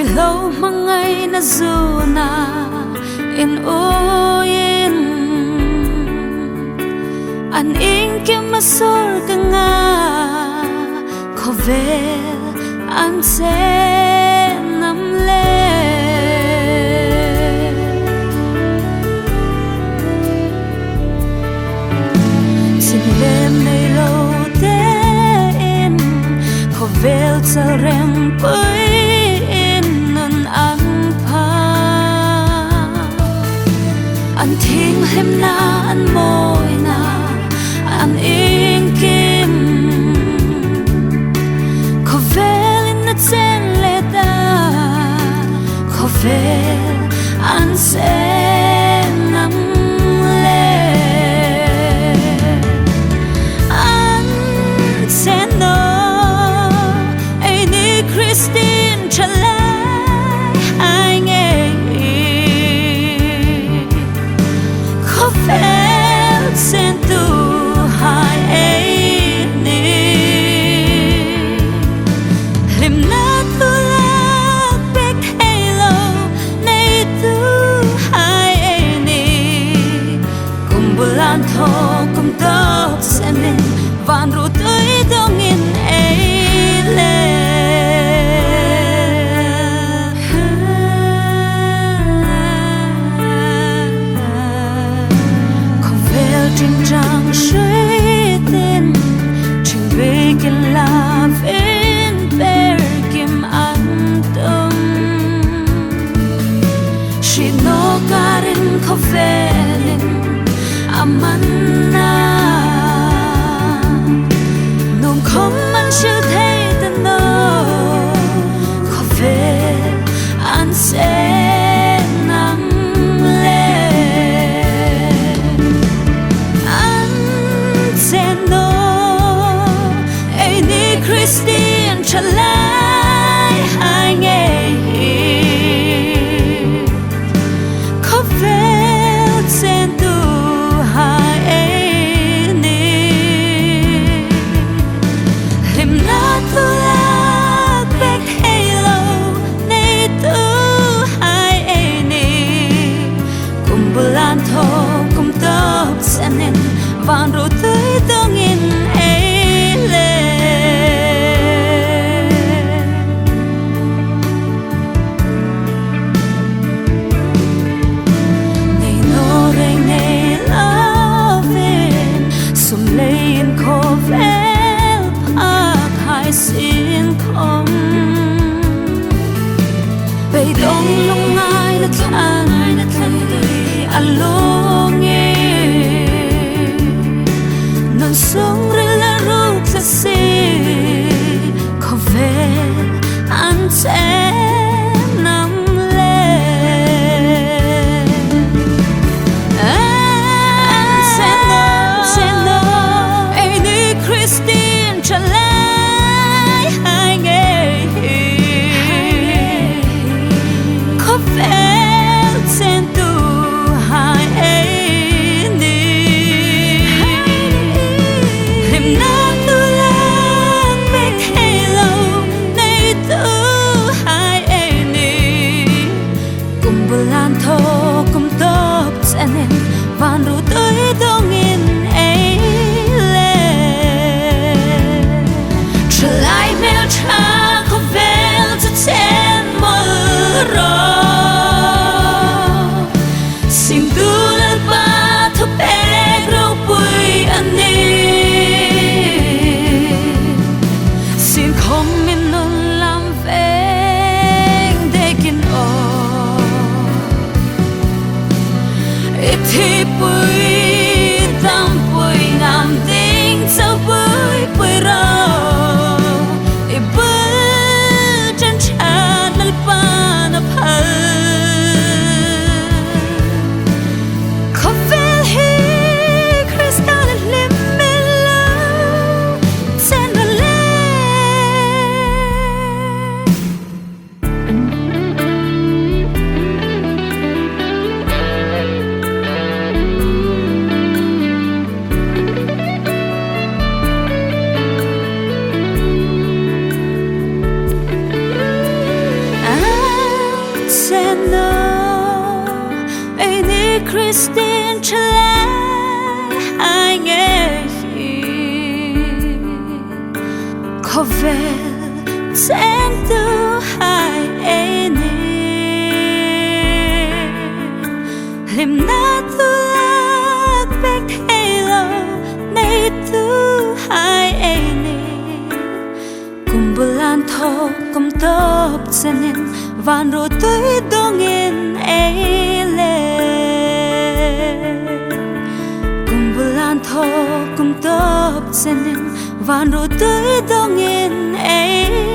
Ruihlo hmangaina zuna inuoiin an iengkim sawrkang Khawvel an sien Khawvel sareng puin nun an pa an thing hem na an moi na an iengkim Khawvel in the chen le da Khawvel an sen nam le an sen no thalai hai nghe Khawvel sen tu hai ấy ni lim na tu la bek hello nay tu hai ấy ni cùng bulan tho cùng tóc sen lên van ru tới dong in ấy lên inchang suy tên trình về kinh la viên berkim an tâm she no karin Khawvelin amanna nung không ăn siêu thấy tên nó Khawvel an sẽ nằm Christian thalai hai nghe Khawvel sen tu hai ấy ni lim na tu la bek hello nay tu hai ấy ni cùng bulan tho cùng tóc sen nên van ru tới dong in Khawvel phak hai sien khom bay dong long ngai la thai along e non song la ruk sa se Khawvel an se nam le Christian thalai hai nghe Khawvel sen tu hai ấy ni lim na tu la bek hello nay tu hai ấy ni cùng bulan tho cùng tóc sen nên van ru tới dong in lại mèo cha Khawvel cho chen mơ ro xin tu lên ba thấp bé rau bụi anh đi xin không mình non làm veng để kinh ô ít thì bụi tam bụi nam tiếng sao bụi bụi rau Khawvel hi Krista lim melo sen le Christine Chile anh nghe Khawvel sen tu hai ene lim na tu lak bek hello nei tu hai ene kumbulan tho kum top senen van ro tui dongin ele kumbulan tho kum top senen van ro tui dongin ele